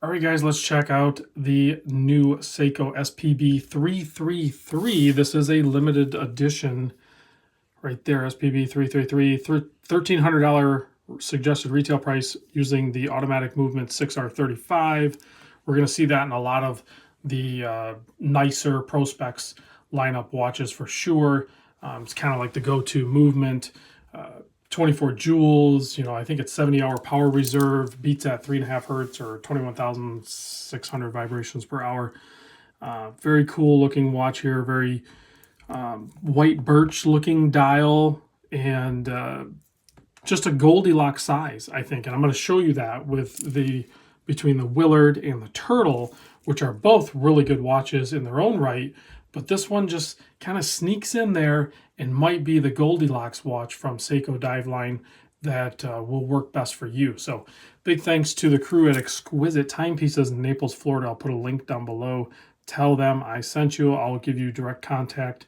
All right, guys, let's check out the new Seiko SPB333. This is a limited edition right there, SPB333, $1,300 suggested retail price using the automatic movement 6R35. We're going to see that in a lot of the nicer Pro Specs lineup watches for sure. It's kind of like the go-to movement. 24 joules, I think it's 70-hour power reserve, beats at 3.5 hertz or 21,600 vibrations per hour. Very cool looking watch here, very white birch looking dial, and just a Goldilocks size, I think. And I'm going to show you that with between the Willard and the Turtle, which are both really good watches in their own right, but this one just kind of sneaks in there and might be the Goldilocks watch from Seiko Dive Line that will work best for you. So big thanks to the crew at Exquisite Timepieces in Naples, Florida. I'll put a link down below. Tell them I sent you. I'll give you direct contact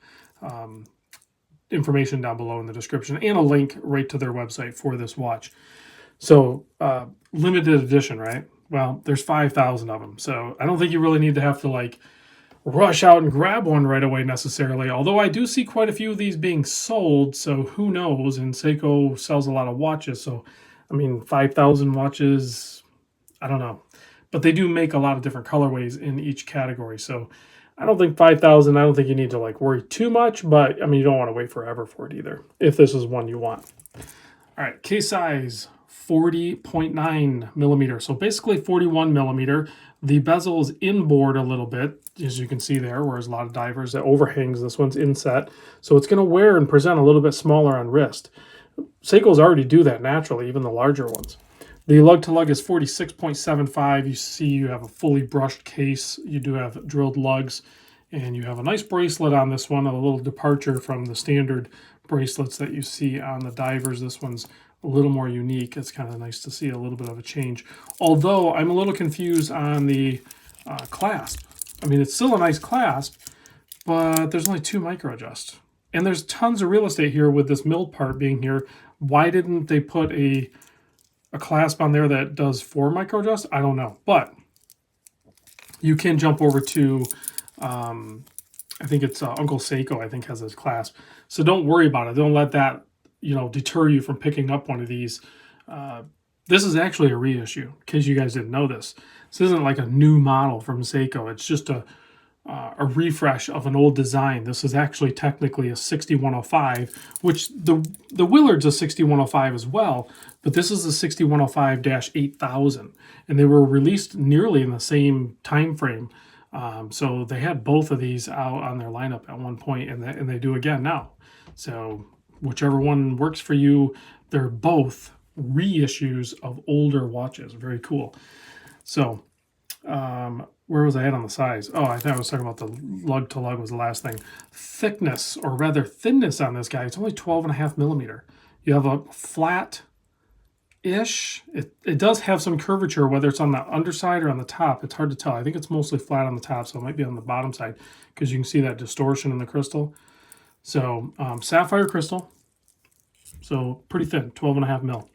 information down below in the description and a link right to their website for this watch. So limited edition, right? Well, there's 5,000 of them. So I don't think you really need to have to rush out and grab one right away necessarily, although I do see quite a few of these being sold, so who knows. And Seiko sells a lot of watches, so I mean 5,000 watches, I don't know, but they do make a lot of different colorways in each category, so I don't think 5,000, I don't think you need to worry too much, but I mean you don't want to wait forever for it either if this is one you want. All right, case size 40.9 millimeter, so basically 41 millimeter. The bezel is inboard a little bit, as you can see there, whereas a lot of divers, it overhangs. This one's inset, so it's going to wear and present a little bit smaller on wrist. Seikos already do that naturally, even the larger ones. The lug-to-lug is 46.75. You see you have a fully brushed case. You do have drilled lugs, and you have a nice bracelet on this one, a little departure from the standard bracelets that you see on the divers. This one's a little more unique. It's kind of nice to see a little bit of a change. Although I'm a little confused on the clasp. I mean, it's still a nice clasp, but there's only 2 micro adjust. And there's tons of real estate here with this milled part being here. Why didn't they put a clasp on there that does 4 micro adjust? I don't know. But you can jump over to, I think it's Uncle Seiko, I think, has this clasp. So don't worry about it. Don't let that deter you from picking up one of these. This is actually a reissue, in case you guys didn't know this. This isn't like a new model from Seiko. It's just a refresh of an old design. This is actually technically a 6105, which the Willard's a 6105 as well, but this is a 6105-8000, and they were released nearly in the same time frame. So they had both of these out on their lineup at one point, and they do again now. So whichever one works for you, they're both reissues of older watches. Very cool. So where was I at on the size? Oh, I thought I was talking about the lug-to-lug was the last thing. Thickness, or rather thinness on this guy, it's only 12.5 millimeter. You have a flat-ish. It does have some curvature, whether it's on the underside or on the top. It's hard to tell. I think it's mostly flat on the top, so it might be on the bottom side because you can see that distortion in the crystal. So sapphire crystal, so pretty thin, 12.5 mil.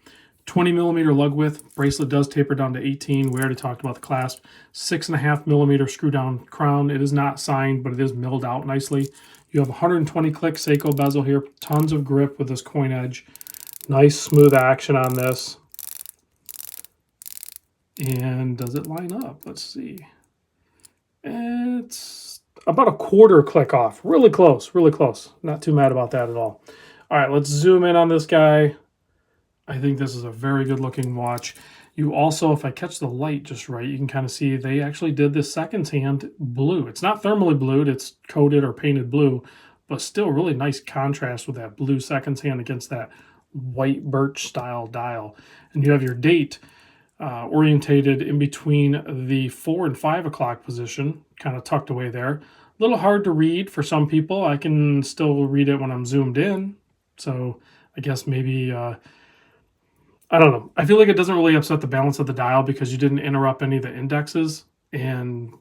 20 millimeter lug width. Bracelet does taper down to 18. We already talked about the clasp. 6.5 millimeter screw down crown. It is not signed, but it is milled out nicely. You have 120 click Seiko bezel here. Tons of grip with this coin edge. Nice smooth action on this. And does it line up? Let's see. It's about a quarter click off. Really close, really close. Not too mad about that at all. All right, let's zoom in on this guy. I think this is a very good looking watch. You also, if I catch the light just right, you can kind of see they actually did this second hand blue. It's not thermally blued, it's coated or painted blue, but still really nice contrast with that blue second hand against that white birch style dial. And you have your date orientated in between the 4 and 5 o'clock position, kind of tucked away there. A little hard to read for some people. I can still read it when I'm zoomed in. So I guess maybe, I don't know. I feel like it doesn't really upset the balance of the dial because you didn't interrupt any of the indexes. And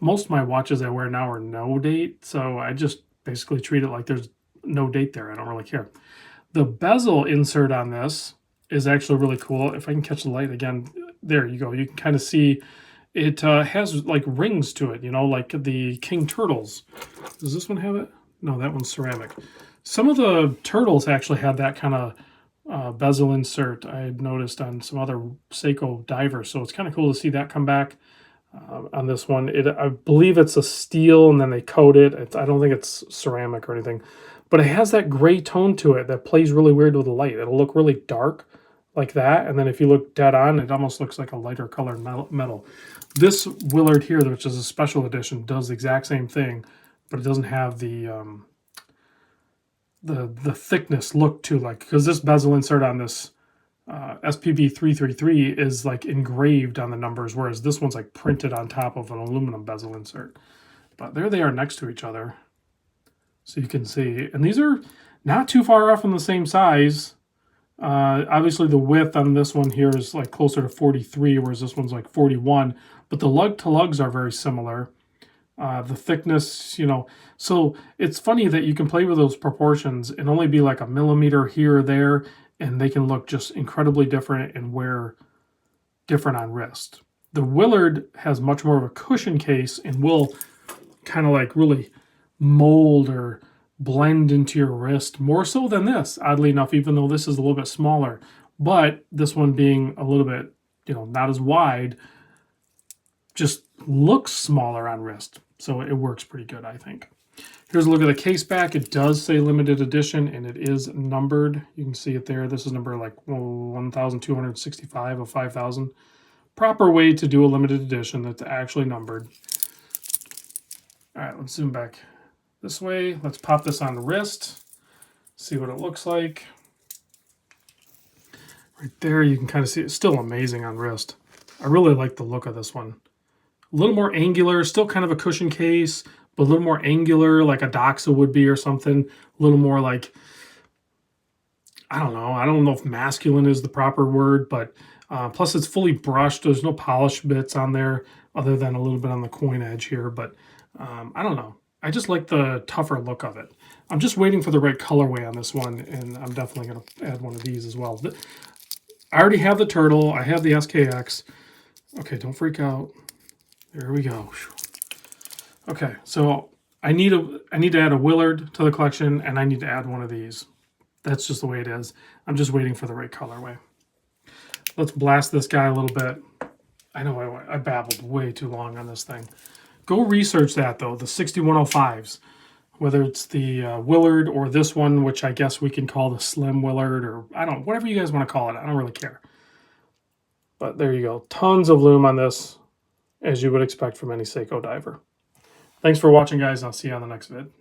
most of my watches I wear now are no date. So I just basically treat it like there's no date there. I don't really care. The bezel insert on this is actually really cool. If I can catch the light again, there you go. You can kind of see it has like rings to it, you know, like the king turtles. Does this one have it? No, that one's ceramic. Some of the turtles actually had that kind of bezel insert I had noticed on some other Seiko divers, so it's kind of cool to see that come back on this one. I believe it's a steel, and then they coat it. I don't think it's ceramic or anything, but it has that gray tone to it that plays really weird with the light. It'll look really dark like that, and then if you look dead on, it almost looks like a lighter colored metal. This Willard here, which is a special edition, does the exact same thing, but it doesn't have the thickness look to, like, because this bezel insert on this SPB333 is like engraved on the numbers, whereas this one's like printed on top of an aluminum bezel insert. But there they are next to each other, so you can see. And these are not too far off in the same size. Obviously the width on this one here is like closer to 43, whereas this one's like 41. But the lug to lugs are very similar. The thickness, you know, so it's funny that you can play with those proportions and only be like a millimeter here or there, and they can look just incredibly different and wear different on wrist. The Willard has much more of a cushion case and will kind of like really mold or blend into your wrist more so than this, oddly enough, even though this is a little bit smaller. But this one being a little bit, you know, not as wide, just looks smaller on wrist. So it works pretty good, I think. Here's a look at the case back. It does say limited edition, and it is numbered. You can see it there. This is number like 1,265 of 5,000. Proper way to do a limited edition that's actually numbered. All right, let's zoom back this way. Let's pop this on the wrist, see what it looks like. Right there, you can kind of see it's still amazing on wrist. I really like the look of this one. A little more angular, still kind of a cushion case, but a little more angular, like a Doxa would be or something. A little more like, I don't know if masculine is the proper word, but plus it's fully brushed. There's no polish bits on there other than a little bit on the coin edge here, but I don't know. I just like the tougher look of it. I'm just waiting for the right colorway on this one, and I'm definitely going to add one of these as well. I already have the turtle. I have the SKX. Okay, don't freak out. There we go. Okay, so I need to add a Willard to the collection, and I need to add one of these. That's just the way it is. I'm just waiting for the right colorway. Let's blast this guy a little bit. I know I babbled way too long on this thing. Go research that, though, the 6105s. Whether it's the Willard or this one, which I guess we can call the Slim Willard, or I don't know, whatever you guys want to call it. I don't really care. But there you go. Tons of lume on this, as you would expect from any Seiko diver. Thanks for watching, guys. I'll see you on the next vid.